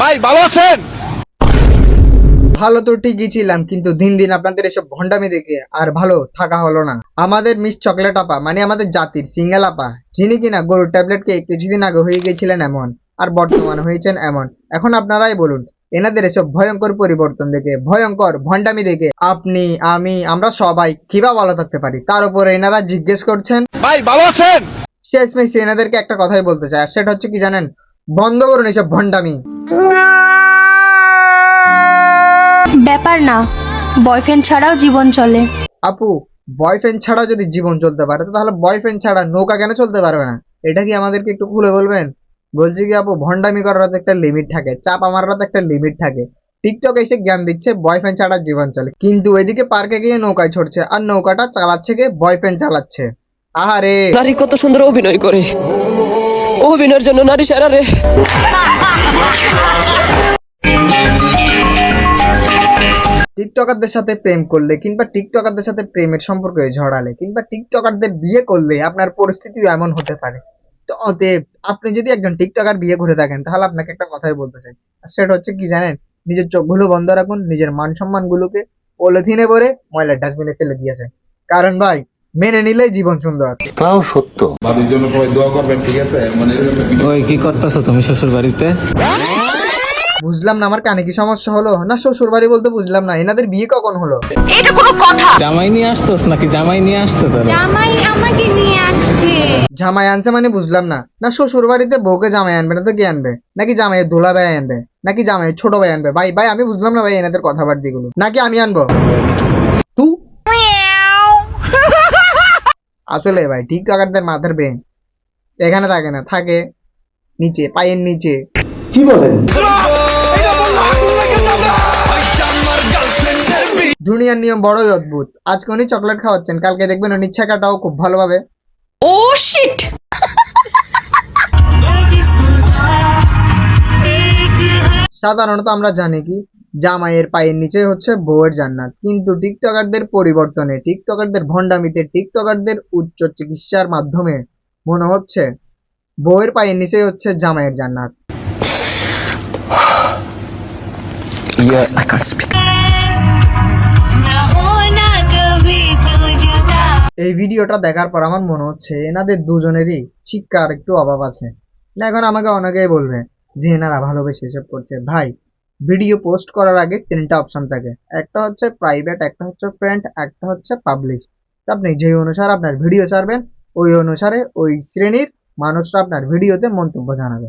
ভাই ভালো আছেন? ভালো তো ঠিকই ছিলাম, কিন্তু দিন দিন আপনাদের এসব ভণ্ডামি দেখে আর ভালো থাকা হলো না। আমাদের মিস চকলেট আপা, মানে আমাদের জাতির সিঙ্গেল আপা, যিনি কিনা গরুর ট্যাবলেটকে কিছুদিন আগে হয়ে গেছিলেন এমন, আর বর্তমানে হয়েছেন এমন। এখন আপনারাই বলুন, এনাদের এসব ভয়ঙ্কর পরিবর্তন দেখে, ভয়ঙ্কর ভণ্ডামি দেখে আপনি, আমি, আমরা সবাই কিভাবে ভালো থাকতে পারি? তার উপরে এনারা জিজ্ঞেস করছেন। ভাই ভালো আছেন? শেষমেশ এনাদেরকে একটা কথাই বলতে চাই, আর সেটা হচ্ছে কি জানেন? বন্ধ করুন এসব ভণ্ডামি। ব্যাপার না, বয়ফ্রেন্ড ছাড়াও জীবন চলে। আপু, বয়ফ্রেন্ড ছাড়া যদি জীবন চলতে পারে, তো তাহলে বয়ফ্রেন্ড ছাড়া নৌকা কেন চলতে পারবে না? এটা কি আমাদেরকে একটু খুলে বলবেন? বলছি কি আপু, ভণ্ডামি করার তো একটা লিমিট থাকে, চাপা মারার তো একটা লিমিট থাকে। টিকটক এসে জ্ঞান দিচ্ছে বয়ফ্রেন্ড ছাড়া জীবন চলে, কিন্তু ওইদিকে পার্কে গিয়ে নৌকায় ছড়ছে, আর নৌকাটা চালাচ্ছে কে? বয়ফ্রেন্ড চালাচ্ছে। আহারে, নারী কত সুন্দর অভিনয় করে, অভিনয়ের জন্য নারী সারা রে। টিকটকারদের সাথে প্রেম করলে কিংবা টিকটকারদের সাথে প্রেমের সম্পর্কে ঝড়ালে কিংবা টিকটকারদের বিয়ে করলে আপনার পরিস্থিতিও এমন হতে পারে। তো অতএব আপনি যদি একজন টিকটকার বিয়ে করে থাকেন, তাহলে আপনাকে একটা কথাই বলতে চাই, আর সেটা হচ্ছে কি জানেন? নিজের চোখগুলো বন্ধ রাখুন, নিজের মান সম্মান গুলোকে পলিথিনে ভরে ময়লার ডাস্টবিনে ফেলে দিয়েছে। কারণ ভাই, মেনে নিলেই জীবন সুন্দর। তাও সত্য। বাড়ির জন্য সবাই দোয়া করবেন, ঠিক আছে? মানে ওই কি করতেছো তুমি শ্বশুর বাড়িতে? বুঝলাম না, আমার কানে কি সমস্যা হলো না? শ্বশুর বাড়ি বলতে বুঝলাম না, এনাদের বিয়ে কখন হলো? এটা কোনো কথা? জামাই নিয়ে আসছোস নাকি জামাই নিয়ে আসছো তোরা? জামাই আমাকে নিয়ে আসছে। জামাই আনছে মানে বুঝলাম না। না শ্বশুর বাড়িতে বউকে জামাই আনবে না তো কি আনবে? নাকি জামাইয়ের দোলা ভাই আনবে, নাকি জামাইয়ের ছোট ভাই আনবে? ভাই ভাই আমি বুঝলাম না ভাই এনাদের কথাবার্তা গুলো। নাকি আমি আনবো? তু আসলে ভাই টিকটকারদের মাথার ব্রেন এখানে থাকে না, থাকে নিচে, পায়ের নিচে। কি বলেন? দুনিয়ার নিয়ম বড়ই অদ্ভুত। আজকে উনি চকলেট খাওয়াচ্ছেন, কালকে দেখবেন উনি ছেঁকাটাও খুব ভালোভাবে। ও শিট! সাধারণত আমরা জানি কি, জামাইয়ের পায়ের নিচে হচ্ছে বউয়ের জান্নাত, কিন্তু টিকটকারদের পরিবর্তনে, টিকটকারদের ভণ্ডামিতে, টিকটকারদের উচ্চ চিকিৎসার মাধ্যমে মনে হচ্ছে বউয়ের পায়ের নিচেই হচ্ছে জামাইয়ের জান্নাত। I can't speak. এই ভিডিওটা দেখার পর আমার মনে হচ্ছে এনাদের দুজনেরই শিক্ষার একটু অভাব আছে। না, এখন আমাকে অনেকেই বলবে যে এনারা ভালোবেসে এসব করছে। ভাই, ভিডিও পোস্ট করার আগে তিনটা অপশন থাকে, একটা হচ্ছে প্রাইভেট, একটা হচ্ছে ফ্রেন্ড, একটা হচ্ছে পাবলিশ। আপনি যে অনুসারে আপনার ভিডিও ছাড়বেন, ওই অনুসারে ওই শ্রেণীর মানুষরা আপনার ভিডিওতে মন্তব্য জানাবে।